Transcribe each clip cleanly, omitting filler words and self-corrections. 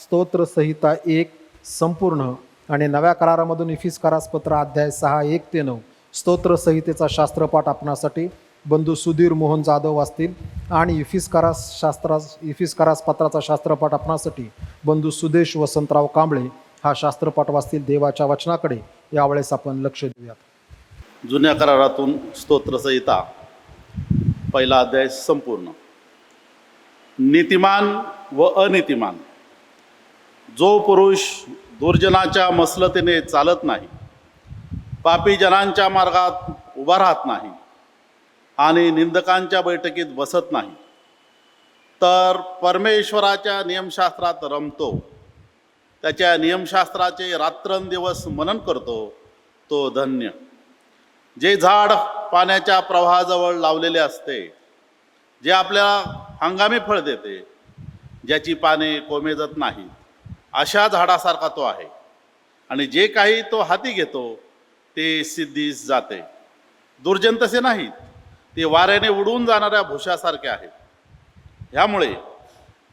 स्तोत्र संहिता 1 संपूर्ण आणि नव्या करारामधून इफिसकारास पत्र अध्याय 6 1-9 स्तोत्र संहितेचा शास्त्रपाठ आपणासाठी बंधू सुधीर मोहन जाधव वाचतील आणि इफिसकारास पत्राचा शास्त्रपाठ आपणासाठी बंधू सुदेश वसंतराव कांबळे हा शास्त्रपाठ वाचतील. देवाच्या वचनाकडे यावेळेस आपण लक्ष देऊयात. जुन्या करारातून स्तोत्रसंहिता पहिला अध्याय संपूर्ण. नीतिमान व अनीतिमान, जो पुरुष दुर्जनाच्या मसलतीने चालत नाही, पापी जनांच्या मार्गात उभा राहत नाही आणि निंदकांच्या बैठकीत बसत नाही, तर परमेश्वराच्या नियमशास्त्रात रमतो, त्याच्या नियमशास्त्राचे रात्रंदिवस मनन करतो, तो धन्य. जे झाड पाण्याच्या प्रवाहाजवळ लावलेले असते, जे आपल्याला हंगामी फळ देते, ज्याची पाने कोमेजत नाहीत, अशा झाडासारखा तो आहे. आणि जे काही तो हाती घेतो ते सिद्धीस जाते. दुर्जन तसे नाहीत, ते वाऱ्याने उडून जाणाऱ्या भुशासारखे आहेत. ह्यामुळे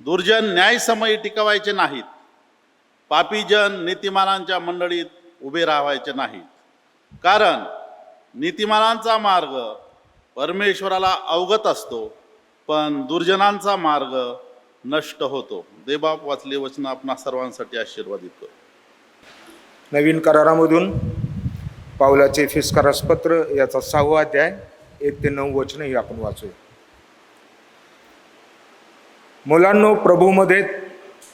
दुर्जन न्यायसमयी टिकवायचे नाहीत, पापीजन नीतिमानांच्या मंडळीत उभे राहायचे नाहीत. कारण नीतिमानांचा मार्ग परमेश्वराला अवगत असतो, पण दुर्जनांचा मार्ग नष्ट होतो. देवबाप वाचले वचन आपणा सर्वांसाठी आशीर्वादित करो. नवीन करारामधून पावलाचे इफिसकारास पत्र याचा 6वा अध्याय 1-9 वचनही आपण वाचूया. मुलांनो, प्रभूमध्ये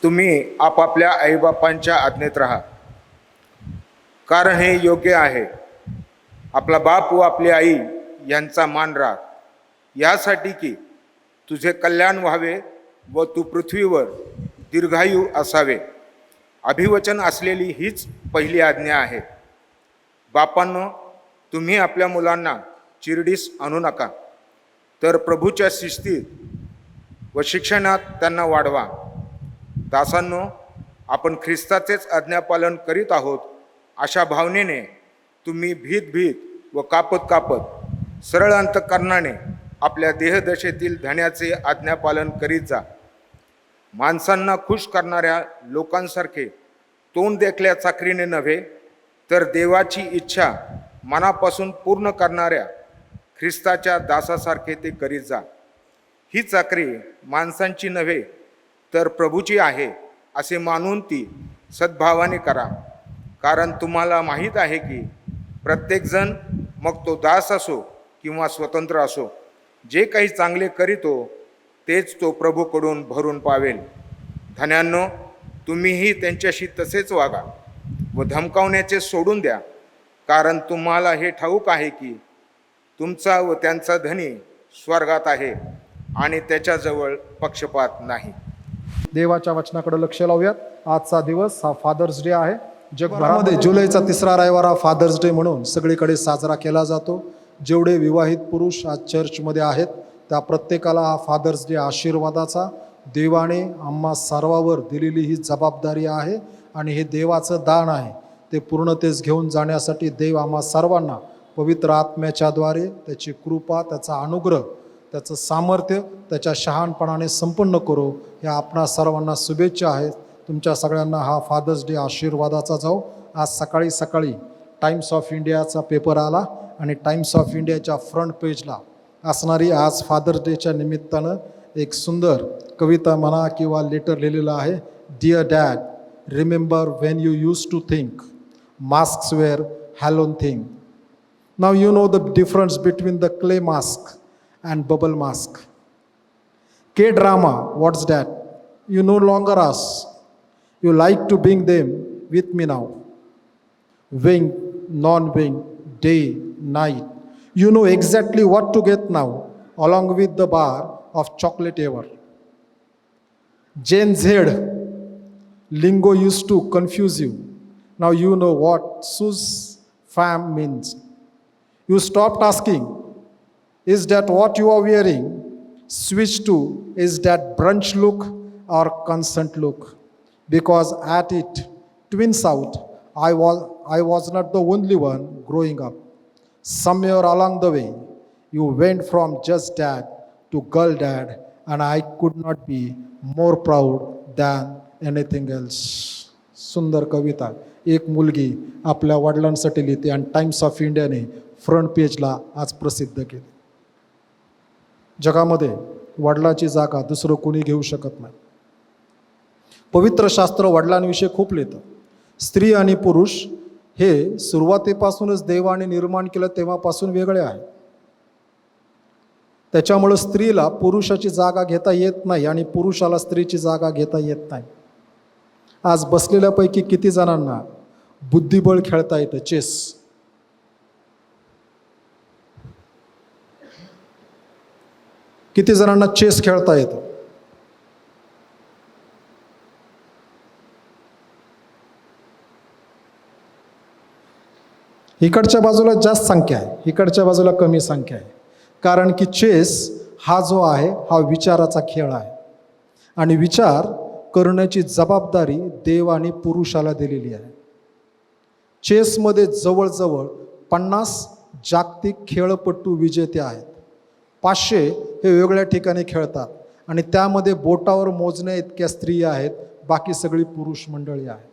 तुम्ही आपापल्या आईबापांच्या आज्ञेत राहा, कारण हे योग्य आहे. आपला बाप व आपली आई यांचा मान राख, यासाठी की तुझे कल्याण व्हावे व तू पृथ्वीवर दीर्घायू असावे. अभिवचन असलेली हीच पहिली आज्ञा आहे. बापांनो, तुम्ही आपल्या मुलांना चिरडीस आणू नका, तर प्रभूच्या शिस्तीत व शिक्षणात त्यांना वाढवा. दासांनो, आपण ख्रिस्ताचेच आज्ञापालन करीत आहोत अशा भावनेने तुम्ही भीत व कापत सरळ अंतःकरणाने आपल्या देहदशेतील धन्याचे आज्ञापालन करीत जा. माणसांना खुश करणाऱ्या लोकांसारखे तोंड देखल्या चाकरीने नव्हे, तर देवाची इच्छा मनापासून पूर्ण करणाऱ्या ख्रिस्ताच्या दासासारखे ते करीत जा. ही चाकरी माणसांची नव्हे, तर प्रभूची आहे असे मानून ती सद्भावाने करा. कारण तुम्हाला माहीत आहे की प्रत्येकजण, मग तो दास असो किंवा स्वतंत्र असो, जे काही चांगले करीतो तेच तो प्रभूकडून भरून पावेल. धन्यांनो, तुम्हीही त्यांच्याशी तसेच वागा व धमकावण्याचे सोडून द्या, कारण तुम्हाला हे ठाऊक आहे की तुमचा व त्यांचा धनी स्वर्गात आहे आणि त्याच्याजवळ पक्षपात नाही. देवाच्या वचनाकडे लक्ष लावूयात. आजचा दिवस हा फादर्स डे आहे. जगभरामध्ये जुलैचा 3रा रविवार हा फादर्स डे म्हणून सगळीकडे साजरा केला जातो. जेवढे विवाहित पुरुष आज चर्चमध्ये आहेत त्या प्रत्येकाला हा फादर्स डे आशीर्वादाचा, देवाने आम्हा सर्वावर दिलेली ही जबाबदारी आहे आणि हे देवाचं दान आहे. ते पूर्णतेस घेऊन जाण्यासाठी देव आम्हा सर्वांना पवित्र आत्म्याच्याद्वारे त्याची कृपा, त्याचा अनुग्रह, त्याचं सामर्थ्य त्याच्या शहाणपणाने संपन्न करो, ह्या आपणा सर्वांना शुभेच्छा आहेत. तुमच्या सगळ्यांना हा फादर्स डे आशीर्वादाचा जाऊ. आज सकाळी सकाळी टाइम्स ऑफ इंडियाचा पेपर आला आणि टाइम्स ऑफ इंडियाच्या फ्रंट पेजला असणारी आज फादर्स डेच्या निमित्तानं एक सुंदर कविता म्हणा किंवा लेटर लिहिलेलं आहे. Dear dad, remember when you use to think masks were hallowed thing. Now you know the difference between the clay mask and bubble mask. K-drama, what's that? You no longer us. You like to bring them with me now. Wing, non-wing, day, night. You know exactly what to get now, along with the bar of chocolate ever. Gen Z lingo used to confuse you. Now you know what sus fam means. You stopped asking, is that what you are wearing? Switch to, is that brunch look or consent look? Because at it twins out, I was not the only one growing up. Somewhere along the way, you went from just dad to girl dad, and I could not be more proud than anything else. सुंदर कविता. एक मुलगी आपल्या वडिलांसाठी लिहिते आणि times of इंडियाने front पेजला आज प्रसिद्ध केली. जगामध्ये वडिलांची जागा दुसरं कोणी घेऊ शकत नाही. पवित्र शास्त्र वडिलांविषयी खूप लिहितं. स्त्री आणि पुरुष हे सुरुवातीपासूनच देवाने निर्माण केलं तेव्हापासून वेगळे आहे. त्याच्यामुळं स्त्रीला पुरुषाची जागा घेता येत नाही आणि पुरुषाला स्त्रीची जागा घेता येत नाही. आज बसलेल्यापैकी किती जणांना बुद्धिबळ खेळता येतं, चेस? किती जणांना चेस खेळता येतं? इकडच्या बाजूला जास्त संख्या आहे, इकडच्या बाजूला कमी संख्या आहे. कारण की चेस हा जो आहे हा विचाराचा खेळ आहे आणि विचार करण्याची जबाबदारी देव आणि पुरुषाला दिलेली आहे. चेसमध्ये जवळजवळ 50 जागतिक खेळपट्टू विजेते आहेत. 500 हे वेगळ्या ठिकाणी खेळतात आणि त्यामध्ये बोटावर मोजण्या इतक्या स्त्रिया आहेत, बाकी सगळी पुरुष मंडळी आहेत.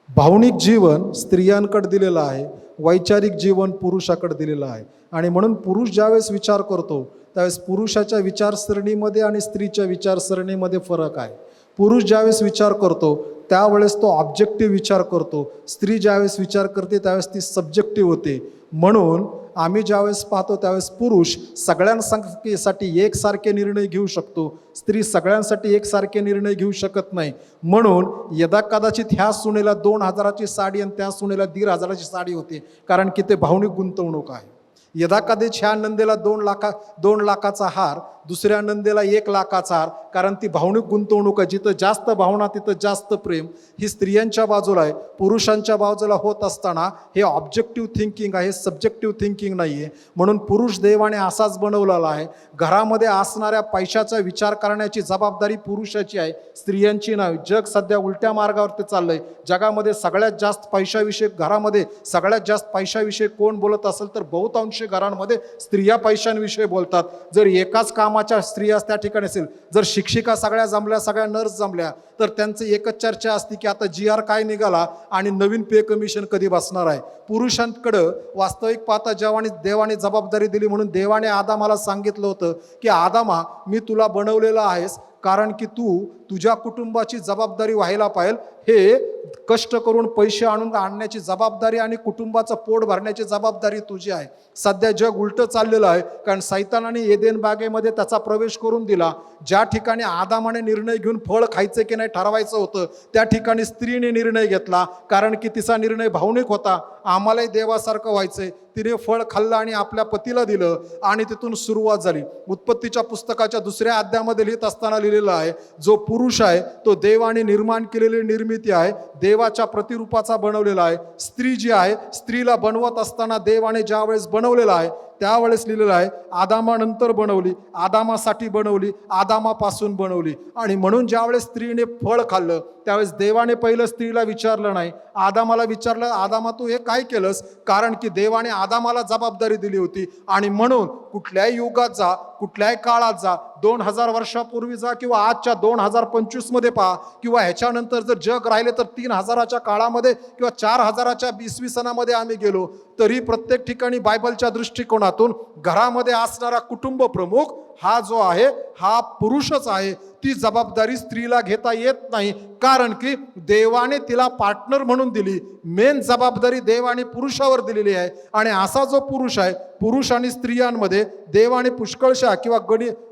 भावनिक जीवन स्त्रियांकडे दिलेलं आहे, वैचारिक जीवन पुरुषाकडे दिलेलं आहे. आणि म्हणून पुरुष ज्यावेळेस विचार करतो त्यावेळेस पुरुषाच्या विचारसरणीमध्ये आणि स्त्रीच्या विचारसरणीमध्ये फरक आहे. पुरुष ज्यावेळेस विचार करतो त्यावेळेस तो ऑब्जेक्टिव्ह विचार करतो, स्त्री ज्यावेळेस विचार करते त्यावेळेस ती सब्जेक्टिव्ह होते. म्हणून आम्ही ज्यावेळेस पाहतो त्यावेळेस पुरुष सगळ्यांसाठी एकसारखे निर्णय घेऊ शकतो, स्त्री सगळ्यांसाठी एकसारखे निर्णय घेऊ शकत नाही. म्हणून यदा कदाचित ह्या सुनेला 2000ची साडी आणि त्या सुनेला 1500ची साडी होते, कारण की ते भावनिक गुंतवणूक आहे. यदा कदाचित ह्या नंदेला 2 लाखाचा हार, दुसऱ्या नंदेला 1 लाखाचा हार, कारण ती भावनिक गुंतवणूक आहे. जिथं जास्त भावना तिथं जास्त प्रेम. ही स्त्रियांच्या बाजूला आहे. पुरुषांच्या बाजूला होत असताना हे ऑब्जेक्टिव्ह थिंकिंग आहे, सब्जेक्टिव्ह थिंकिंग नाही आहे. म्हणून पुरुष देवाने असाच बनवलेला आहे. घरामध्ये असणाऱ्या पैशाचा विचार करण्याची जबाबदारी पुरुषाची आहे, स्त्रियांची नाही. जग सध्या उलट्या मार्गावरती चाललंय. जगामध्ये सगळ्यात जास्त पैशाविषयी, घरामध्ये सगळ्यात जास्त पैशाविषयी कोण बोलत असेल तर बहुतांश घरांमध्ये स्त्रिया पैशांविषयी बोलतात. जर एकाच कामाच्या स्त्रिया त्या ठिकाणी असेल, जर शिक्षिका सगळ्या जमल्या, सगळ्या नर्स जमल्या, तर त्यांचं एकच चर्चा असते की आता GR काय निघाला आणि नवीन पे कमिशन कधी बसणार आहे. पुरुषांकडं वास्तविक पाहता जेव्हा देवाने जबाबदारी दिली, म्हणून देवाने आदामाला सांगितलं होतं की आदामा, मी तुला बनवलेलं आहेस कारण की तू तुझ्या कुटुंबाची जबाबदारी व्हायला पाहिजे. हे कष्ट करून पैसे आणण्याची जबाबदारी आणि कुटुंबाचं पोट भरण्याची जबाबदारी तुझी आहे. सध्या जग उलटं चाललेलं आहे, कारण सैतानाने एदेन बागेमध्ये त्याचा प्रवेश करून दिला. ज्या ठिकाणी आदामाने निर्णय घेऊन फळ खायचं की नाही ठरवायचं होतं, त्या ठिकाणी स्त्रीने निर्णय घेतला, कारण की तिचा निर्णय भावनिक होता. आम्हालाही देवासारखं व्हायचंय. तिने फळ खाल्लं आणि आपल्या पतीला दिलं आणि तिथून सुरुवात झाली. उत्पत्तीच्या पुस्तकाच्या 2ऱ्या अध्यायामध्ये लिहित असताना लिहिलेलं आहे, जो पुरुष आहे तो देवाने निर्माण केलेली निर्मिती आहे, देवाच्या प्रतिरूपाचा बनवलेला आहे. स्त्री जी आहे, स्त्रीला बनवत असताना देवाने ज्या वेळेस बनवलेला आहे त्यावेळेस लिहिलेलं आहे, आदामानंतर बनवली, आदामासाठी बनवली, आदामापासून बनवली. आणि म्हणून ज्यावेळेस स्त्रीने फळ खाल्लं त्यावेळेस देवाने पहिलं स्त्रीला विचारलं नाही, आदामाला विचारलं, आदामा तू हे काय केलंस? कारण की देवाने आदामाला जबाबदारी दिली होती. आणि म्हणून कुठल्याही युगात जा, कुठल्याही काळात जा, 2000 वर्षापूर्वी जा किंवा आजच्या 2025 मध्ये पहा, किंवा ह्याच्यानंतर जर जग राहिले तर 3000च्या काळामध्ये किंवा 4000च्या 20वी सणामध्ये आम्ही गेलो, तरी प्रत्येक ठिकाणी बायबलच्या दृष्टिकोनातून घरामध्ये असणारा कुटुंब प्रमुख हा जो आहे हा पुरुषच आहे. ती जबाबदारी स्त्रीला घेता येत नाही, कारण की देवाने तिला पार्टनर म्हणून दिली. मेन जबाबदारी देवाने पुरुषावर दिलेली आहे. आणि असा जो पुरुष आहे, पुरुष आणि स्त्रियांमध्ये देवाने पुष्कळशा किंवा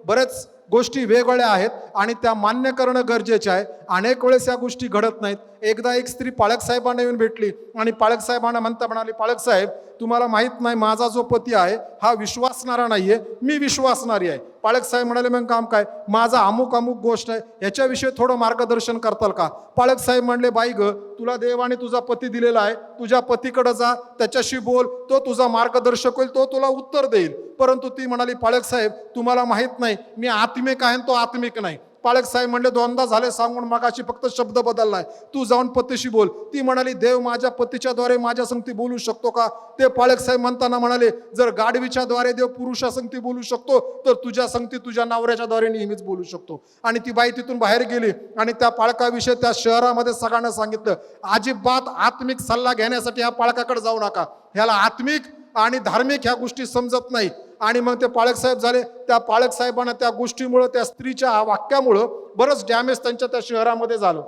बरेच गोष्टी वेगवेगळ्या आहेत आणि त्या मान्य करणं गरजेचं आहे. अनेक वेळेस या गोष्टी घडत नाहीत. एकदा एक स्त्री पाळक साहेबांना येऊन भेटली आणि पाळक साहेबांना म्हणाली, पाळक साहेब, तुम्हाला माहीत नाही माझा जो पती आहे हा विश्वासणारा नाहीये, मी विश्वासणारी आहे. पाळक साहेब म्हणाले, मग काम काय? माझा अमुक गोष्ट आहे, याच्याविषयी थोडं मार्गदर्शन करताल का? पाळक साहेब म्हणले, बाई ग, तुला देवाने तुझा पती दिलेला आहे, तुझ्या पतीकडे जा, त्याच्याशी बोल, तो तुझा मार्गदर्शक होईल, तो तुला उत्तर देईल. परंतु ती म्हणाली, पाळक साहेब, तुम्हाला माहीत नाही मी आत्मिक आहे, तो आत्मिक नाही. पाळक साहेब म्हणले 2दा झाले सांगून मगाशी फक्त शब्द बदललाय, तू जाऊन पतीशी बोल. ती म्हणाली देव माझ्या पतीच्या द्वारे माझ्या संगती बोलू शकतो का? ते पाळक साहेब म्हणताना म्हणाले जर गाढवीच्या द्वारे देव पुरुषा संगती बोलू शकतो तर तुझ्या संगती तुझ्या नवऱ्याच्या द्वारे नेहमीच बोलू शकतो. आणि ती बाई तिथून बाहेर गेली आणि त्या पाळकाविषयी त्या शहरामध्ये सगळ्यांना सांगितलं, अजिबात आत्मिक सल्ला घेण्यासाठी या पाळकाकडे जाऊ नका, ह्याला आत्मिक आणि धार्मिक ह्या गोष्टी समजत नाही. आणि मग ते पाळक साहेब झाले. त्या पाळक साहेबांना त्या गोष्टीमुळं, त्या स्त्रीच्या वाक्यामुळं बरंच डॅमेज त्यांच्या त्या शहरामध्ये झालं.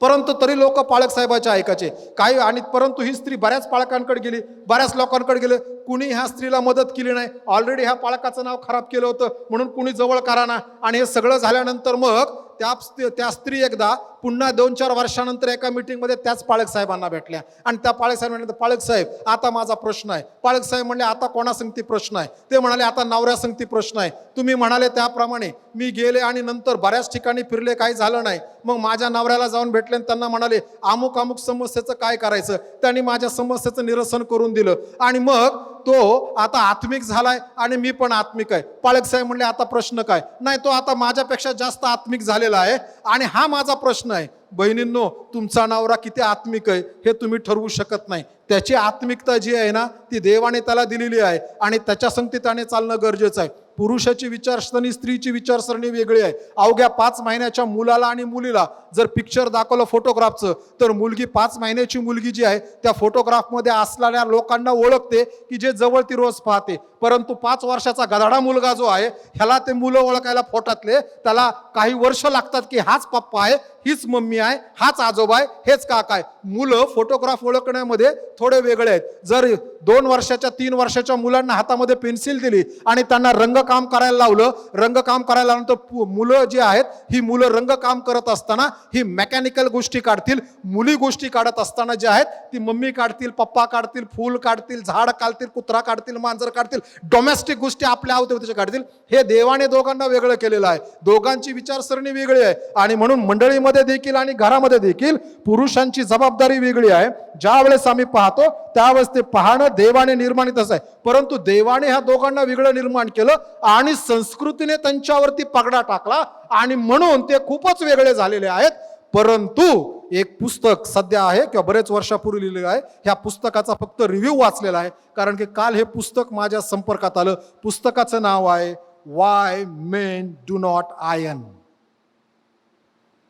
परंतु तरी लोक पाळक साहेबाचे ऐकायचे काही. आणि परंतु ही स्त्री बऱ्याच पाळकांकडे गेली, बऱ्याच लोकांकडे गेले, कुणी ह्या स्त्रीला मदत केली नाही. ऑलरेडी ह्या पाळकाचं नाव खराब केलं होतं म्हणून कुणी जवळ करा ना. आणि हे सगळं झाल्यानंतर मग त्या स्त्री एकदा पुन्हा 2-4 वर्षानंतर एका मीटिंगमध्ये त्याच पाळक साहेबांना भेटल्या. आणि त्या पाळक साहेब म्हणले, पाळक साहेब आता माझा प्रश्न आहे. पाळक साहेब म्हणले आता कोणासंगती प्रश्न आहे? ते म्हणाले आता नवऱ्यासंगती प्रश्न आहे. तुम्ही म्हणाले त्याप्रमाणे मी गेले आणि नंतर बऱ्याच ठिकाणी फिरले, काही झालं नाही. मग माझ्या नवऱ्याला जाऊन भेटले आणि त्यांना म्हणाले अमुक अमुक समस्येचं काय करायचं. त्यांनी माझ्या समस्येचं निरसन करून दिलं आणि मग तो आता आत्मिक झालाय आणि मी पण आत्मिक आहे. पाळक साहेब म्हणले आता प्रश्न काय? नाही, तो आता माझ्यापेक्षा जास्त आत्मिक झालेला आहे आणि हा माझा प्रश्न आहे. बहिणींनो, तुमचा नवरा किती आत्मिक आहे हे तुम्ही ठरवू शकत नाही. त्याची आत्मिकता जी आहे ना ती देवाने त्याला दिलेली आहे आणि त्याच्या संगती त्याने चालणं गरजेचं आहे. पुरुषाची विचारसरणी, स्त्रीची विचारसरणी वेगळी आहे. अवघ्या 5 महिन्याच्या मुलाला आणि मुलीला जर पिक्चर दाखवलं फोटोग्राफचं तर मुलगी 5 महिन्याची मुलगी जी आहे त्या फोटोग्राफमध्ये असणाऱ्या लोकांना ओळखते की जे जवळ ती रोज पाहते. परंतु 5 वर्षाचा गधाडा मुलगा जो आहे ह्याला ते मुलं ओळखायला फोटातले त्याला काही वर्ष लागतात की हाच पप्पा आहे, हीच मम्मी आहे, हाच आजोबा आहे, हेच काका आहे. मुलं फोटोग्राफ ओळखण्यामध्ये थोडे वेगळे आहेत. जर 2 वर्षाच्या 3 वर्षाच्या मुलांना हातामध्ये पेन्सिल दिली आणि त्यांना रंगकाम करायला लावलं, रंगकाम करायला लावल्यानंतर मुलं जी आहेत ही मुलं रंगकाम करत असताना ही मेकॅनिकल गोष्टी काढतील. मुली गोष्टी काढत असताना जे आहेत ती मम्मी काढतील, पप्पा काढतील, फूल काढतील, झाड काढतील, कुत्रा काढतील, मांजर काढतील, डोमेस्टिक गोष्टी आपल्या अवतीभोवतीच्या काढतील. हे देवाने दोघांना वेगळं केलेलं आहे. दोघांची विचारसरणी वेगळी आहे आणि म्हणून मंडळीमध्ये देखील आणि घरामध्ये देखील पुरुषांची जबाबदारी वेगळी आहे. ज्या वेळेस आम्ही पाहतो त्यावेळेस ते पाहणं देवाने निर्माणित असं आहे. परंतु देवाने ह्या दोघांना वेगळं निर्माण केलं आणि संस्कृतीने त्यांच्यावरती पगडा टाकला आणि म्हणून ते खूपच वेगळे झालेले आहेत. परंतु एक पुस्तक सध्या आहे किंवा बरेच वर्षापूर्वी लिहिलेलं आहे. ह्या पुस्तकाचा फक्त रिव्ह्यू वाचलेला आहे कारण की काल हे पुस्तक माझ्या संपर्कात आलं. पुस्तकाचं नाव आहे why men do not iron.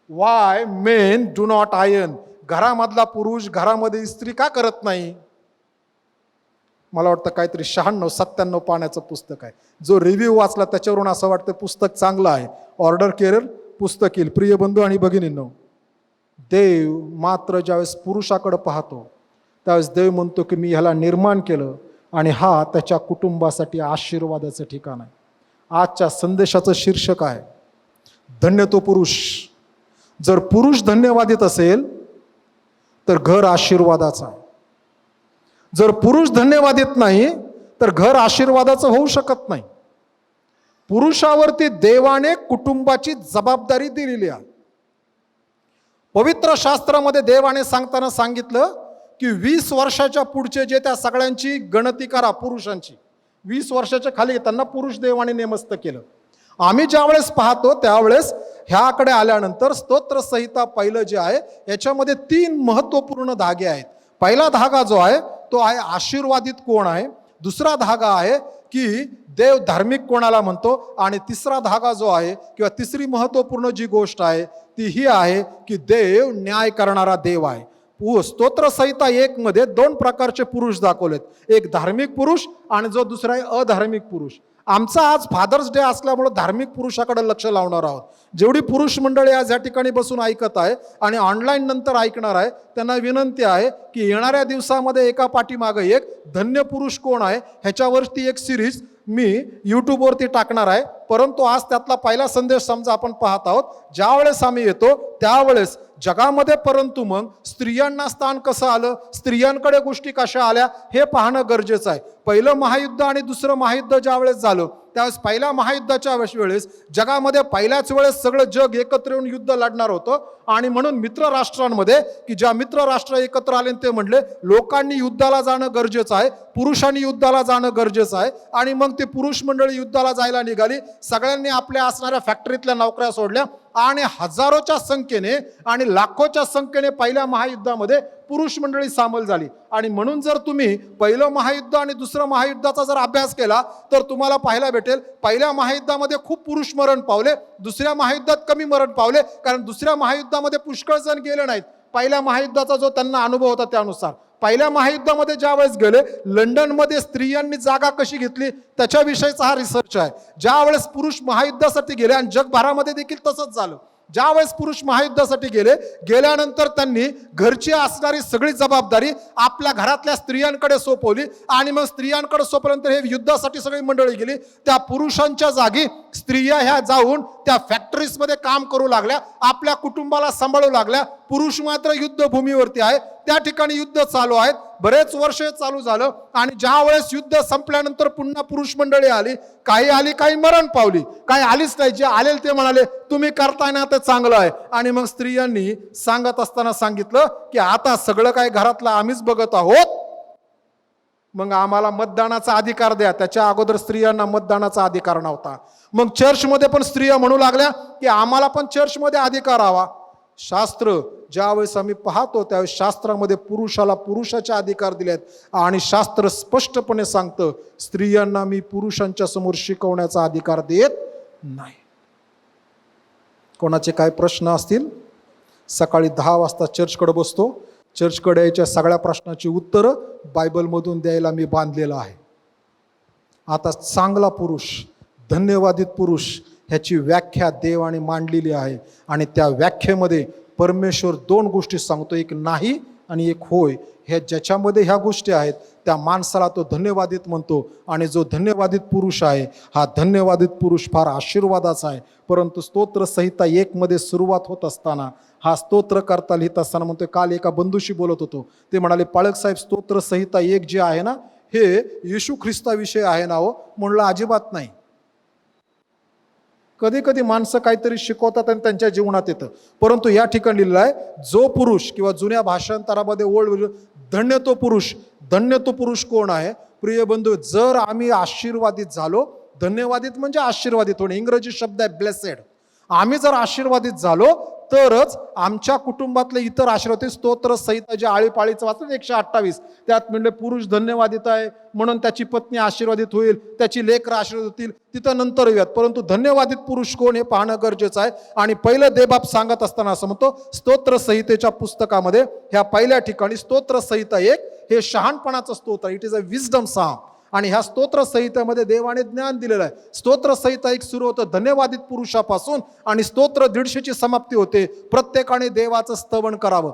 Why men do not iron. घरामधला पुरुष घरामध्ये इस्त्री का करत नाही? मला वाटतं काहीतरी 96-97 पानाचं पुस्तक आहे. जो रिव्ह्यू वाचला त्याच्यावरून असं वाटतं पुस्तक चांगलं आहे. ऑर्डर केअर पुस्तक येईल. प्रिय बंधू आणि भगिनींनो, देव मात्र ज्यावेळेस पुरुषाकडे पाहतो त्यावेळेस देव म्हणतो की मी ह्याला निर्माण केलं आणि हा त्याच्या कुटुंबासाठी आशीर्वादाचं ठिकाण आहे. आजच्या संदेशाचं शीर्षक आहे धन्य तो पुरुष. जर पुरुष धन्यवादित असेल तर घर आशीर्वादाचं आहे. जर पुरुष धन्यवादित नाही तर घर आशीर्वादाचं होऊ शकत नाही. पुरुषावरती देवाने कुटुंबाची जबाबदारी दिलेली आहे. पवित्र शास्त्रामध्ये देवाने सांगताना सांगितलं की 20 वर्षाच्या पुढचे जे त्या सगळ्यांची गणती करा. पुरुषांची 20 वर्षाच्या खाली त्यांना पुरुष देवाने नेमस्त केलं. आम्ही ज्यावेळेस पाहतो त्यावेळेस ह्याकडे आल्यानंतर स्तोत्रसंहिता पहिलं जे आहे याच्यामध्ये 3 महत्त्वपूर्ण धागे आहेत. पहिला धागा जो आहे तो आहे आशीर्वादित कोण आहे. दुसरा धागा आहे की देव धार्मिक कोणाला म्हणतो. आणि तिसरा धागा जो आहे किंवा तिसरी महत्त्वपूर्ण जी गोष्ट आहे ती ही आहे की देव न्याय करणारा देव आहे. स्तोत्रसंहिता 1 मध्ये 2 प्रकारचे पुरुष दाखवलेत. एक धार्मिक पुरुष आणि जो दुसरा आहे अधार्मिक पुरुष. आमचा आज फादर्स डे असल्यामुळे धार्मिक पुरुषाकडे लक्ष लावणार आहोत. जेवढी पुरुष मंडळी आज या ठिकाणी बसून ऐकत आहे आणि ऑनलाईन नंतर ऐकणार आहे त्यांना विनंती आहे की येणाऱ्या दिवसामध्ये एका पाठीमागे एक धन्य पुरुष कोण आहे ह्याच्यावरती एक सिरीज मी यूट्यूबवरती टाकणार आहे. परंतु आज त्यातला पहिला संदेश समजा आपण पाहत आहोत. ज्यावेळेस आम्ही येतो त्यावेळेस जगामध्ये परंतु मग स्त्रियांना स्थान कसं आलं, स्त्रियांकडे गोष्टी कशा आल्या हे पाहणं गरजेचं आहे. पहिलं महायुद्ध आणि दुसरं महायुद्ध ज्यावेळेस झालं त्यावेळेस पहिल्या महायुद्धाच्या वेळेस जगामध्ये पहिल्याच वेळेस सगळं जग एकत्र येऊन युद्ध लढणार होतं. आणि म्हणून मित्र राष्ट्रांमध्ये की ज्या मित्र राष्ट्र एकत्र आले ते म्हणले लोकांनी युद्धाला जाणं गरजेचं आहे, पुरुषांनी युद्धाला जाणं गरजेचं आहे. आणि मग ते पुरुष मंडळी युद्धाला जायला निघाली. सगळ्यांनी आपल्या असणाऱ्या फॅक्टरीतल्या नोकऱ्या सोडल्या आणि हजारोच्या संख्येने आणि लाखोच्या संख्येने पहिल्या महायुद्धामध्ये पुरुष मंडळी सामील झाली. आणि म्हणून जर तुम्ही पहिलं महायुद्ध आणि दुसरं महायुद्धाचा जर अभ्यास केला तर तुम्हाला पाहायला भेटेल पहिल्या महायुद्धामध्ये खूप पुरुष मरण पावले, दुसऱ्या महायुद्धात कमी मरण पावले, कारण दुसऱ्या महायुद्धामध्ये पुष्कळ जण गेले नाहीत. पहिल्या महायुद्धाचा जो त्यांना अनुभव होता त्यानुसार पहिल्या महायुद्धामध्ये ज्या वेळेस गेले, लंडनमध्ये स्त्रियांनी जागा कशी घेतली त्याच्याविषयीचा हा रिसर्च आहे. ज्या वेळेस पुरुष महायुद्धासाठी गेले, आणि जगभरामध्ये देखील तसंच झालं, ज्या वेळेस पुरुष महायुद्धासाठी गेल्यानंतर त्यांनी घरची असणारी सगळी जबाबदारी आपल्या घरातल्या स्त्रियांकडे सोपवली. आणि मग स्त्रियांकडे सोपल्यानंतर हे युद्धासाठी सगळी मंडळी गेली. त्या पुरुषांच्या जागी स्त्रिया ह्या जाऊन त्या फॅक्टरीजमध्ये काम करू लागल्या, आपल्या कुटुंबाला सांभाळू लागल्या. पुरुष मात्र युद्धभूमीवरती आहे, त्या ठिकाणी युद्ध चालू आहेत. बरेच वर्ष चालू झालं आणि ज्या वेळेस युद्ध संपल्यानंतर पुन्हा पुरुष मंडळी आली, काही आली, काही मरण पावली, काही आलीच नाही. जे आले ते म्हणाले तुम्ही करताय ना ते चांगलं आहे. आणि मग स्त्रियांनी सांगत असताना सांगितलं की आता सगळं काही घरातलं आम्हीच बघत आहोत, मग आम्हाला मतदानाचा अधिकार द्या. त्याच्या अगोदर स्त्रियांना मतदानाचा अधिकार नव्हता. मग चर्चमध्ये पण स्त्रिया म्हणू लागल्या की आम्हाला पण चर्चमध्ये अधिकार हवा. शास्त्र ज्यावेळेस आम्ही पाहतो त्यावेळेस शास्त्रामध्ये पुरुषाला पुरुषाचे अधिकार दिलेत आणि शास्त्र स्पष्टपणे सांगतं स्त्रियांना मी पुरुषांच्या समोर शिकवण्याचा अधिकार देत नाही. कोणाचे काय प्रश्न असतील, सकाळी 10 वाजता चर्चकडे बसतो. चर्चकडे यायच्या सगळ्या प्रश्नाची उत्तरं बायबलमधून द्यायला मी बांधलेलं आहे. आता चांगला पुरुष, धन्यवादित पुरुष ह्याची व्याख्या देवाने मांडलेली आहे. आणि त्या व्याख्येमध्ये परमेश्वर 2 गोष्टी सांगतो, एक नाही आणि एक होय. हे ज्याच्यामध्ये ह्या गोष्टी आहेत त्या माणसाला तो धन्यवादित म्हणतो. आणि जो धन्यवादित पुरुष आहे हा धन्यवादित पुरुष फार आशीर्वादाचा आहे. परंतु स्तोत्र संहिता 1 मध्ये सुरुवात होत असताना हा स्तोत्रकर्ता लिहित असताना म्हणतोय, काल एका बंधूशी बोलत होतो, ते म्हणाले पाळक साहेब स्तोत्र संहिता 1 जे आहे ना हे येशू ख्रिस्ताविषयी आहे ना हो. म्हणलं अजिबात नाही. कधी कधी माणसं काहीतरी शिकवतात आणि त्यांच्या जीवनात येतं, परंतु या ठिकाणी लिहिलं आहे जो पुरुष, किंवा जुन्या भाषांतरामध्ये ओळ धन्य तो पुरुष. धन्य तो पुरुष कोण आहे? प्रिय बंधू, जर आम्ही आशीर्वादित झालो, धन्यवादित म्हणजे आशीर्वादित होणे, इंग्रजी शब्द आहे ब्लेसेड. आम्ही जर आशीर्वादित झालो तरच आमच्या कुटुंबातले इतर आशीर्वाद. स्तोत्र संहिता जे आळीपाळीचं वाचलं 128 त्यात म्हणले पुरुष धन्यवादित आहे म्हणून त्याची पत्नी आशीर्वादित होईल, त्याची लेकरं आशीर्वादित होतील, तिथं नंतर येऊयात. परंतु धन्यवादित पुरुष कोण हे पाहणं गरजेचं आहे. आणि पहिलं देवबाप सांगत असताना असं म्हणतो स्तोत्र संहितेच्या पुस्तकामध्ये ह्या पहिल्या ठिकाणी स्तोत्र संहिता 1 हे शहाणपणाचं स्तोत्र, इट इज अ विजडम साम. आणि ह्या स्तोत्र संहितेमध्ये देवाने ज्ञान दिलेलं आहे. स्तोत्र संहिता 1 सुरू होतं धन्यवादित पुरुषापासून आणि स्तोत्र 150ची समाप्ती होते प्रत्येकाने देवाचं स्तवन करावं.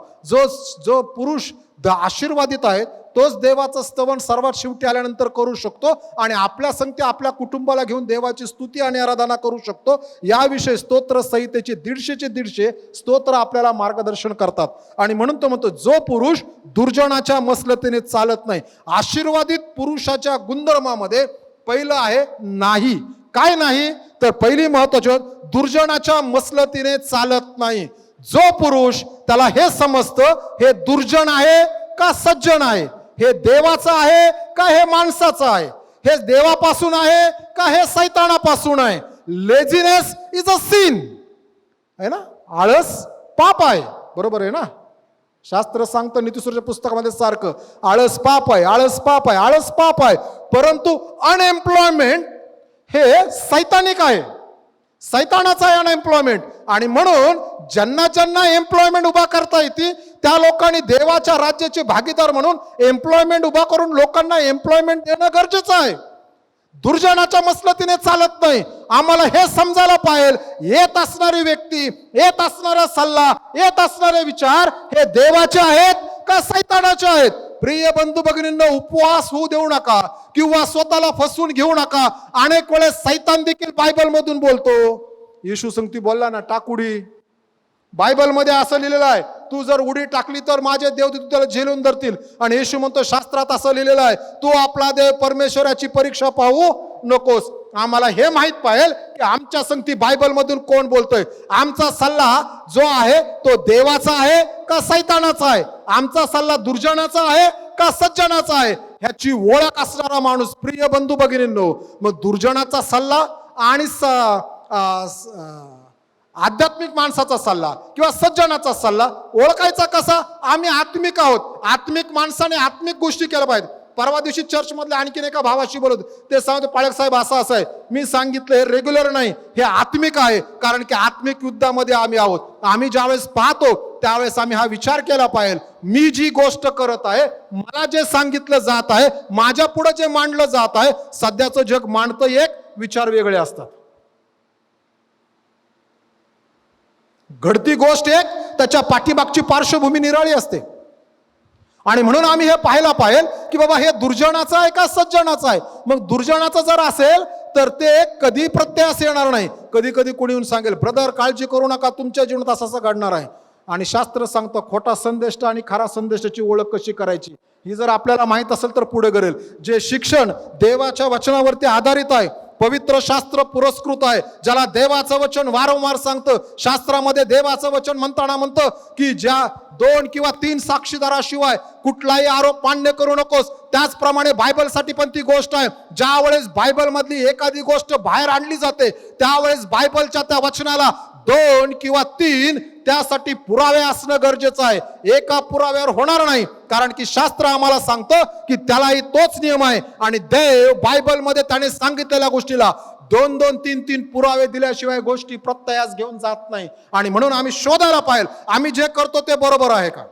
जो पुरुष आशीर्वादित आहे तोच देवाचं स्तवन सर्वात शेवटी आल्यानंतर करू शकतो आणि आपल्या संगती आपल्या कुटुंबाला घेऊन देवाची स्तुती आणि आराधना करू शकतो. याविषयी स्तोत्र संहितेचे 150 स्तोत्र आपल्याला मार्गदर्शन करतात. आणि म्हणून तो म्हणतो जो पुरुष दुर्जनाच्या मसलतीने चालत नाही. आशीर्वादित पुरुषाच्या गुणधर्मामध्ये पहिलं आहे नाही. काय नाही तर पहिली महत्वाची दुर्जनाच्या मसलतीने चालत नाही. जो पुरुष त्याला हे समजतं हे दुर्जन आहे का सज्जन आहे, हे देवाचं आहे का हे माणसाचं आहे, हे देवापासून आहे का हे सैतानापासून आहे. लेझीनेस इज अ सिन आहे ना, आळस पाप आहे. बरोबर आहे ना, शास्त्र सांगतं नीतिसूरच्या पुस्तकामध्ये सारखं आळस पाप आहे, आळस पाप आहे, आळस पाप आहे. परंतु अनएम्प्लॉयमेंट हे सैतानिक आहे, सैतानाचा आहे अनएम्प्लॉयमेंट. आणि म्हणून ज्यांना ज्यांना एम्प्लॉयमेंट उभा करता येते त्या लोकांनी देवाच्या राज्याचे भागीदार म्हणून एम्प्लॉयमेंट उभा करून लोकांना एम्प्लॉयमेंट देणं गरजेचं आहे. दुर्जनाच्या मसलतीने चालत नाही. आम्हाला हे समजायला पाहिजे येत असणारी व्यक्ती, येत असणारा सल्ला, येत असणारे विचार हे देवाचे आहेत का सैतानाचे आहेत. प्रिय बंधू भगिनींनो, उपवास होऊ देऊ नका किंवा स्वतःला फसवून घेऊ नका. अनेक वेळेस सैतान देखील बायबल मधून बोलतो. येशू संगती बोलला ना टाक उडी. बायबलमध्ये असं लिहिलेलं आहे तू जर उडी टाकली तर माझे देव त्याला झेलून धरतील. आणि येशू म्हणतो शास्त्रात असं लिहिलेलं आहे तू आपला देव परमेश्वराची परीक्षा पाहू नकोस. आम्हाला हे माहित पाहिजे की आमच्या संगती बायबल मधून कोण बोलतोय. आमचा सल्ला जो आहे तो देवाचा आहे का सैतानाचा आहे, आमचा सल्ला दुर्जनाचा आहे का सज्जनाचा आहे, ह्याची ओळख असणारा माणूस. प्रिय बंधू भगिनींनो, मग दुर्जनाचा सल्ला आणि आध्यात्मिक माणसाचा सल्ला किंवा सज्जनाचा सल्ला ओळखायचा कसा? आम्ही आत्मिक आहोत. आत्मिक माणसाने आत्मिक गोष्टी केल्या पाहिजेत. परवा दिवशी चर्चमधल्या आणखीन एका भावाशी बोलत ते सांगतो, पाळक साहेब असं आहे, मी सांगितलं हे रेग्युलर नाही, हे आत्मिक आहे. कारण की आत्मिक युद्धामध्ये आम्ही आहोत. आम्ही ज्यावेळेस पाहतो त्यावेळेस आम्ही हा विचार केला पाहिजे, मी जी गोष्ट करत आहे, मला जे सांगितलं जात आहे, माझ्या पुढे जे मांडलं जात आहे, सध्याचं जग मांडतं एक, विचार वेगळे असतात. घडती गोष्ट एक, त्याच्या पाठीमागची पार्श्वभूमी निराळी असते. आणि म्हणून आम्ही हे पाहायला पाहिजे की बाबा हे दुर्जनाचं आहे का सज्जनाचं आहे. मग दुर्जनाचं जर असेल तर ते कधी प्रत्यास येणार नाही. कधी कधी कोणी येऊन सांगेल, ब्रदर काळजी करू नका, तुमच्या जीवनात असं घडणार आहे. आणि शास्त्र सांगतं खोटा संदेष्ट आणि खरा संदेशाची ओळख कशी करायची, ही जर आपल्याला माहीत असेल तर पुढे करेल. जे शिक्षण देवाच्या वचनावरती आधारित आहे, पवित्र शास्त्र पुरस्कृत आहे, ज्याला देवाचं वचन वारंवार सांगतं. शास्त्रामध्ये देवाचं वचन म्हणताना म्हणतं की ज्या 2 किंवा 3 साक्षीदाराशिवाय कुठलाही आरोप मान्य करू नकोस. त्याचप्रमाणे बायबलसाठी पण ती गोष्ट आहे. ज्या वेळेस बायबल मधली एखादी गोष्ट बाहेर आणली जाते त्यावेळेस बायबलच्या त्या वचनाला 2 किंवा 3 त्यासाठी पुरावे असणं गरजेचं आहे. एका पुराव्यावर होणार नाही. कारण की शास्त्र आम्हाला सांगतं की त्यालाही तोच नियम आहे. आणि देव बायबलमध्ये त्याने सांगितलेल्या गोष्टीला 2-2, 3-3 पुरावे दिल्याशिवाय गोष्टी प्रत्ययास घेऊन जात नाही. आणि म्हणून आम्ही शोधायला पाहिजे आम्ही जे करतो ते बरोबर आहे का.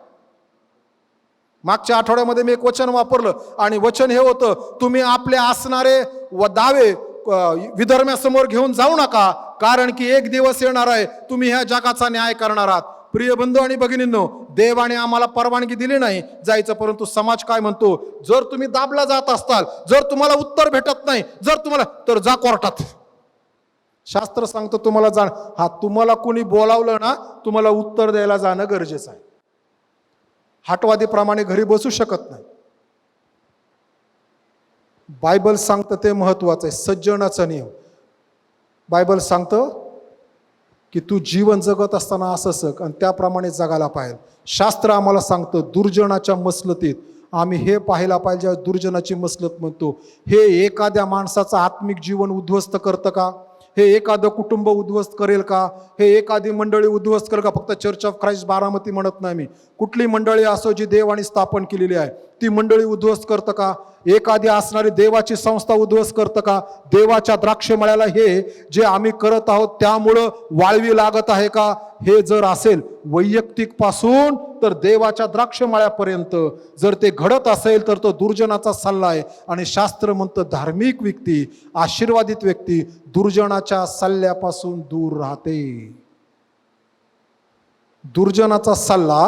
मागच्या आठवड्यामध्ये मी एक वचन वापरलं आणि वचन हे होतं, तुम्ही आपले असणारे व दावे विधर्म्यासमोर घेऊन जाऊ नका, कारण की एक दिवस येणार आहे तुम्ही ह्या जगाचा न्याय करणार आहात. प्रिय बंधू आणि भगिनींनो, देवाने आम्हाला परवानगी दिली नाही जायचं, परंतु समाज काय म्हणतो, जर तुम्ही दाबला जात असताल, जर तुम्हाला उत्तर भेटत नाही, जर तुम्हाला, तर जा कोर्टात. शास्त्र सांगतं तुम्हाला जा. हा, तुम्हाला कोणी बोलावलं ना, तुम्हाला उत्तर द्यायला जाणं गरजेचं आहे. हटवादीप्रमाणे घरी बसू शकत नाही. बायबल सांगतं ते महत्वाचं आहे. सज्जनाचा नियम बायबल सांगतं की तू जीवन जगत असताना असं जग आणि त्याप्रमाणे जगायला पाहिजे. शास्त्र आम्हाला सांगतं दुर्जनाच्या मसलतीत आम्ही हे पाहायला पाहिजे. दुर्जनाची मसलत म्हणतो, हे एखाद्या माणसाचं आत्मिक जीवन उद्ध्वस्त करतं का? हे एखादं कुटुंब उद्ध्वस्त करेल का? हे एखादी मंडळी उद्ध्वस्त करेल का? फक्त चर्च ऑफ ख्राइस्ट बारामती म्हणत नाही मी, कुठली मंडळी असो जी देवाने स्थापन केलेली आहे ती मंडळी उद्ध्वस्त करतं का? एखादी असणारी देवाची संस्था उद्ध्वस्त करतं का? देवाच्या द्राक्षमळ्याला हे जे आम्ही करत आहोत त्यामुळं वाळवी लागत आहे का? हे जर असेल वैयक्तिक पासून तर देवाच्या द्राक्षमळ्यापर्यंत जर ते घडत असेल तर तो दुर्जनाचा सल्ला आहे. आणि शास्त्र म्हणतं धार्मिक व्यक्ती, आशीर्वादित व्यक्ती दुर्जनाच्या सल्ल्यापासून दूर राहते. दुर्जनाचा सल्ला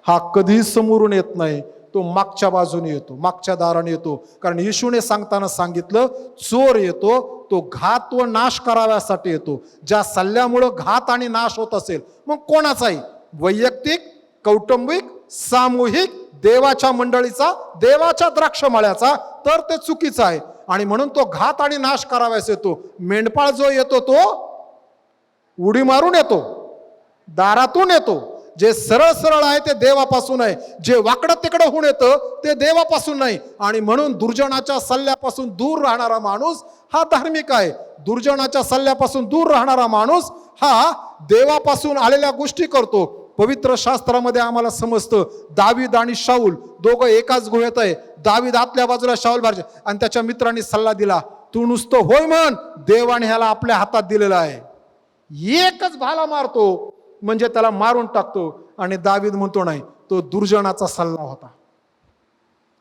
हा कधी समोरून येत नाही, तो मागच्या बाजूने येतो, मागच्या दाराने येतो. कारण येशूने सांगताना सांगितलं, चोर येतो तो घात व नाश कराव्यासाठी येतो. ज्या सल्ल्यामुळं घात आणि नाश होत असेल मग कोणाचाही, वैयक्तिक, कौटुंबिक, सामूहिक, देवाच्या मंडळीचा, देवाच्या द्राक्षमळ्याचा, तर ते चुकीचं आहे. आणि म्हणून तो घात आणि नाश कराव्यास येतो. मेंढपाळ जो येतो तो उडी मारून येतो, दारातून येतो. जे सरळ सरळ आहे ते देवापासून आहे, जे वाकडं तिकडं होऊन येतं ते देवापासून नाही. आणि म्हणून दुर्जनाच्या सल्ल्यापासून दूर राहणारा माणूस हा धार्मिक आहे. दुर्जनाच्या सल्ल्यापासून दूर राहणारा माणूस हा देवापासून आलेल्या गोष्टी करतो. पवित्र शास्त्रामध्ये आम्हाला समजतं दावीद आणि शाऊल दोघं एकाच गुहेत आहे. दावीद आतल्या बाजूला, शाऊल बाहेरच्या. आणि त्याच्या मित्रांनी सल्ला दिला, तू नुसतं होय म्हण, देवाने ह्याला आपल्या हातात दिलेला आहे. एकच भाला मारतो म्हणजे त्याला मारून टाकतो. आणि दावीद म्हणतो नाही, तो दुर्जनाचा सल्ला होता.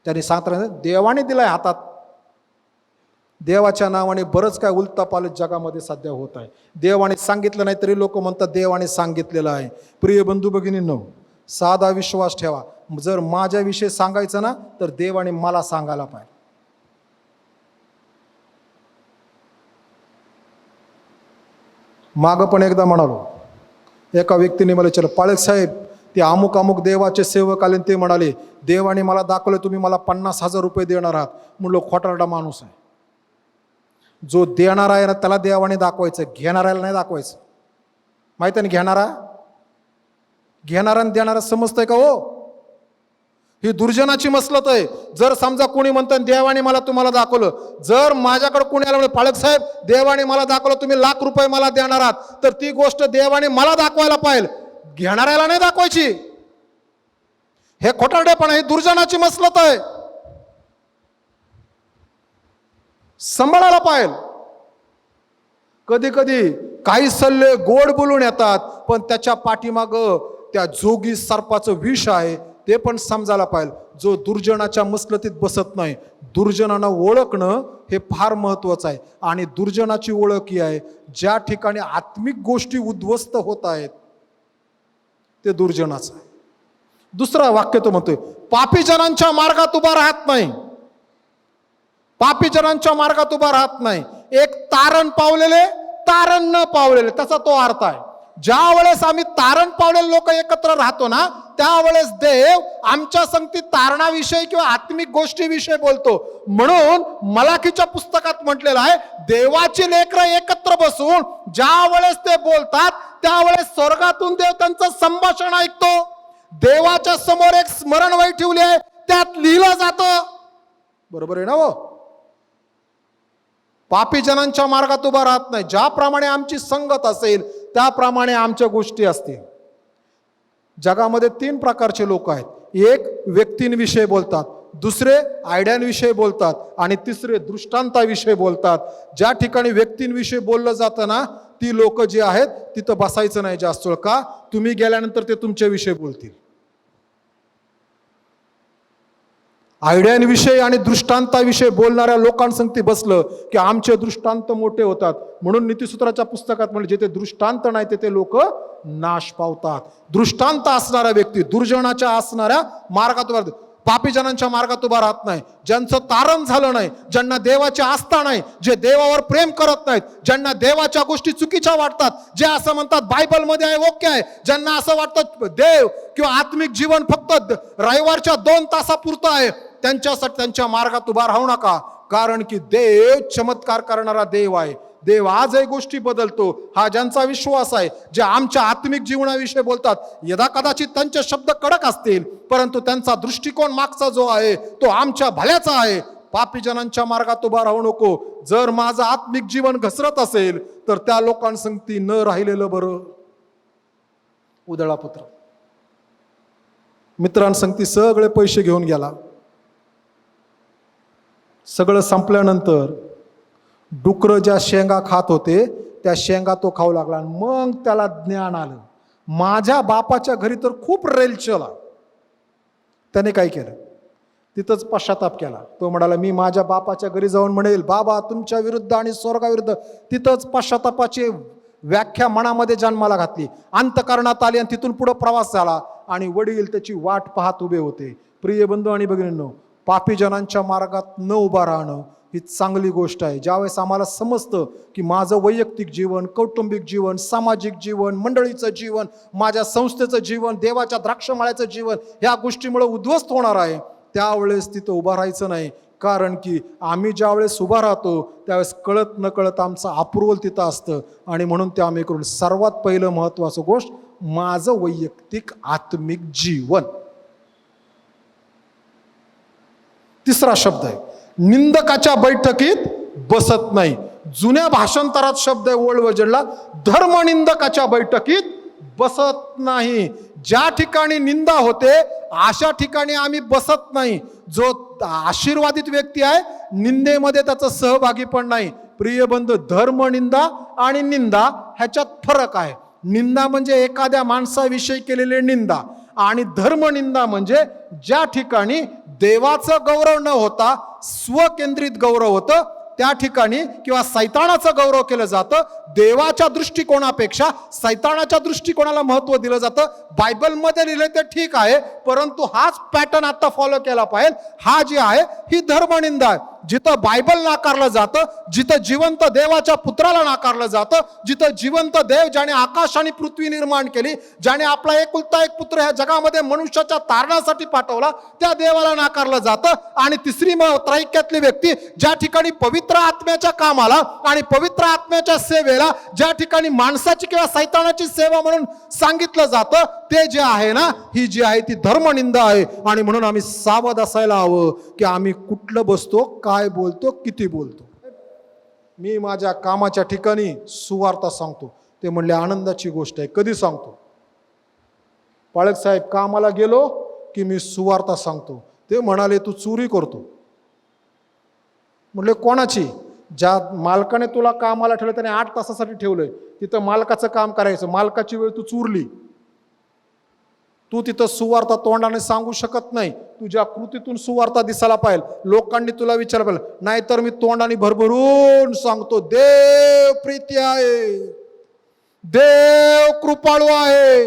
त्याने सांगितलं देवाने दिलाय हातात. देवाच्या नावाने बरंच काय उलटापालट जगामध्ये सध्या होत आहे. देवाने सांगितलं नाही तरी लोक म्हणतात देवाने सांगितलेलं आहे. प्रिय बंधू भगिनींनो, साधा विश्वास ठेवा. जर माझ्याविषयी सांगायचं ना तर देवाने मला सांगायला पाहिजे. मागं पण एकदा म्हणालो, एका व्यक्तीने मला विचारलं, पाळक साहेब ते अमुक अमुक देवाचे सेवक आले, ते म्हणाले देवाने मला दाखवले तुम्ही मला 50,000 रुपये देणार आहात. म्हणलो खोटारडा माणूस आहे. जो देणार आहे ना त्याला देवाने दाखवायचं, घेणाऱ्याला नाही दाखवायचं. माहिती आहे ना, घेणारा आणि देणारा समजतंय का हो? ही दुर्जनाची मसलत आहे. जर समजा कोणी म्हणतं देवाने मला तुम्हाला दाखवलं, जर माझ्याकडे कोणी आलं म्हणजे पालक साहेब देवाने मला दाखवलं, तुम्ही ₹1,00,000 मला देणार आहात, तर ती गोष्ट देवाने मला दाखवायला पाहिजे, घेणाऱ्याला नाही दाखवायची. हे खोटारडेपणा, ही दुर्जनाची मसलत आहे, सांभाळायला पाहिजे. कधी कधी काही सल्ले गोड बोलून येतात, पण त्याच्या पाठीमाग त्या जोगी सर्पाचं विष आहे ते पण समजायला पाहिजे. जो दुर्जनाच्या मसलतीत बसत नाही, दुर्जनांना ओळखणं हे फार महत्वाचं आहे. आणि दुर्जनाची ओळख ही आहे, ज्या ठिकाणी आत्मिक गोष्टी उद्ध्वस्त होत आहेत ते दुर्जनाचं आहे. दुसरा वाक्य तो म्हणतोय, पापी जनांच्या मार्गात उभा राहत नाही. पापी जनांच्या मार्गात उभा राहत नाही. एक तारण पावलेले, तारण न पावलेले, त्याचा तो अर्थ आहे. ज्या वेळेस आम्ही तारण पावलेले लोक एकत्र राहतो ना, त्यावेळेस देव आमच्या संगती तारणाविषयी किंवा आत्मिक गोष्टीविषयी बोलतो. म्हणून मलाखीच्या पुस्तकात म्हटलेलं आहे, देवाची लेकरं एकत्र बसून ज्या वेळेस ते बोलतात त्यावेळेस स्वर्गातून देव त्यांचं संभाषण ऐकतो. देवाच्या समोर एक स्मरणवही ठेवली आहे, त्यात लिहिलं जातं. बरोबर आहे ना हो? पापी जनांच्या मार्गात उभा राहत नाही. ज्याप्रमाणे आमची संगत असेल त्याप्रमाणे आमच्या गोष्टी असतील. जगामध्ये 3 प्रकारचे लोक आहेत. एक व्यक्तींविषयी बोलतात, दुसरे आयडियांविषयी बोलतात आणि तिसरे दृष्टांताविषयी बोलतात. ज्या ठिकाणी व्यक्तींविषयी बोललं जातं ना, ती लोक जी आहेत तिथं बसायचं नाही जास्त वेळ. का? तुम्ही गेल्यानंतर ते तुमच्याविषयी बोलतील. आयडियांविषयी आणि दृष्टांताविषयी बोलणाऱ्या लोकांसंगती बसलं की आमचे दृष्टांत मोठे होतात. म्हणून नीतिसूत्राच्या पुस्तकात म्हणजे जिथे दृष्टांत नाही तिथे लोक नाश पावतात. दृष्टांत असणारा व्यक्ती दुर्जनाच्या असणाऱ्या मार्गात उभा, पापी जनांच्या मार्गात उभा राहत नाही. ज्यांचं तारण झालं नाही, ज्यांना देवाची आस्था नाही, जे देवावर प्रेम करत नाहीत, ज्यांना देवाच्या गोष्टी चुकीच्या वाटतात, जे असं म्हणतात बायबलमध्ये आहे ओके आहे, ज्यांना असं वाटतं देव किंवा आत्मिक जीवन फक्त रविवारच्या 2 तासापुरतं आहे, त्यांच्यासाठी त्यांच्या मार्गात उभा राहू नका. कारण की देव चमत्कार करणारा देव आहे. देव आजही गोष्टी बदलतो. हा ज्यांचा विश्वास आहे, जे आमच्या आत्मिक जीवनाविषयी बोलतात, यदा कदाचित त्यांचे शब्द कडक असतील, परंतु त्यांचा दृष्टिकोन मागचा जो आहे तो आमच्या भल्याचा आहे. पापी जनांच्या मार्गात उभा राहू नको. जर माझं आत्मिक जीवन घसरत असेल तर त्या लोकांसंगती न राहिलेलं बरं. उदळा पुत्र मित्रांसंगती सगळे पैसे घेऊन गेला. सगळं संपल्यानंतर डुकरं ज्या शेंगा खात होते त्या शेंगा तो खाऊ लागला. मग त्याला ज्ञान आलं, माझ्या बापाच्या घरी तर खूप रेलचला. त्याने काय केलं? तिथंच पश्चाताप केला. तो म्हणाला, मी माझ्या बापाच्या घरी जाऊन म्हणेल बाबा तुमच्या विरुद्ध आणि स्वर्गाविरुद्ध. तिथंच पश्चातापाची व्याख्या मनामध्ये जन्माला घातली, अंतकरणात आली आणि तिथून पुढे प्रवास झाला. आणि वडील त्याची वाट पाहत उभे होते. प्रिय बंधू आणि भगिनींनो, पापी जनांच्या मार्गात न उभा राहणं ही चांगली गोष्ट आहे. ज्यावेळेस आम्हाला समजतं की माझं वैयक्तिक जीवन, कौटुंबिक जीवन, सामाजिक जीवन, मंडळीचं जीवन, माझ्या संस्थेचं जीवन, देवाच्या द्राक्षमाळ्याचं जीवन ह्या गोष्टीमुळे उद्ध्वस्त होणार आहे, त्यावेळेस तिथं उभं राहायचं नाही. कारण की आम्ही ज्यावेळेस उभा राहतो त्यावेळेस कळत न कळत आमचं अप्रुव्हल तिथं असतं. आणि म्हणून ते आम्ही करून सर्वात पहिलं महत्त्वाचं गोष्ट, माझं वैयक्तिक आत्मिक जीवन. तिसरा शब्द आहे, निंदकाच्या बैठकीत बसत नाही. जुन्या भाषांतरात शब्द आहे ओल्ड व्हर्जनला, धर्मनिंदकाच्या बैठकीत बसत नाही. ज्या ठिकाणी निंदा होते अशा ठिकाणी आम्ही बसत नाही. जो आशीर्वादित व्यक्ती आहे निंदेमध्ये त्याचा सहभागी पण नाही. प्रिय बंधू, धर्मनिंदा आणि निंदा ह्याच्यात फरक आहे. निंदा म्हणजे एखाद्या माणसाविषयी केलेली निंदा, आणि धर्मनिंदा म्हणजे ज्या ठिकाणी देवाचं गौरव न होता स्वकेंद्रित गौरव होतं त्या ठिकाणी, किंवा सैतानाचं गौरव केलं जातं. देवाच्या दृष्टिकोनापेक्षा सैतानाच्या दृष्टिकोनाला महत्त्व दिलं जातं. बायबलमध्ये लिहिलं ते ठीक आहे, परंतु हाच पॅटर्न आता फॉलो केला पाहिजे. हा जी आहे ही धर्मनिंदा आहे. जिथं बायबल नाकारलं जातं, जिथं जिवंत देवाच्या पुत्राला नाकारलं जातं, जिथं जिवंत देव ज्याने आकाश आणि पृथ्वी निर्माण केली, ज्याने आपला एकुलता एक पुत्र ह्या जगामध्ये मनुष्याच्या तारणासाठी पाठवला, त्या देवाला नाकारलं जातं. आणि तिसरी त्रैक्यातली व्यक्ती ज्या ठिकाणी पवित्र आत्म्याच्या कामाला आणि पवित्र आत्म्याच्या सेवेला, ज्या ठिकाणी माणसाची किंवा सैतानाची सेवा म्हणून सांगितलं जातं, ते जे आहे ना, ही जी आहे ती धर्मनिंदा आहे. आणि म्हणून आम्ही सावध असायला हवं की आम्ही कुठलं बसतो, काय बोलतो, किती बोलतो. मी माझ्या कामाच्या ठिकाणी सुवार्ता सांगतो. ते म्हणले आनंदाची गोष्ट आहे. कधी सांगतो? पाळक साहेब, कामाला गेलो की मी सुवार्ता सांगतो. ते म्हणाले तू चोरी करतो. म्हणले कोणाची? ज्या मालकाने तुला कामाला ठेवलं त्याने 8 तासासाठी ठेवलंय, तिथं मालकाचं काम करायचं, मालकाची वेळ तू चुरली. तू तिथं सुवार्ता तोंडाने सांगू शकत नाही, तुझ्या कृतीतून सुवार्ता दिसायला पाहिजे. लोकांनी तुला विचारलं पाहिजे, नाहीतर मी तोंडाने भरभरून सांगतो देव प्रीती आहे, देव कृपाळू आहे,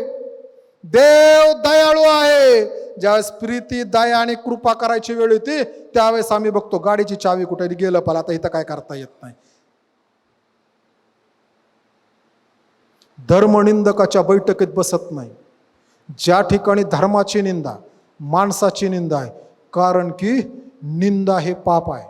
देव दयाळू आहे. ज्यावेळेस प्रीती, दया आणि कृपा करायची वेळ येते त्यावेळेस आम्ही बघतो गाडीची चावी कुठे गेलं, पण आता इथं काय करता येत नाही. धर्मनिंदकाच्या बैठकीत बसत नाही. ज्या ठिकाणी धर्माची निंदा, माणसाची निंदा आहे, कारण की निंदा हे पाप आहे.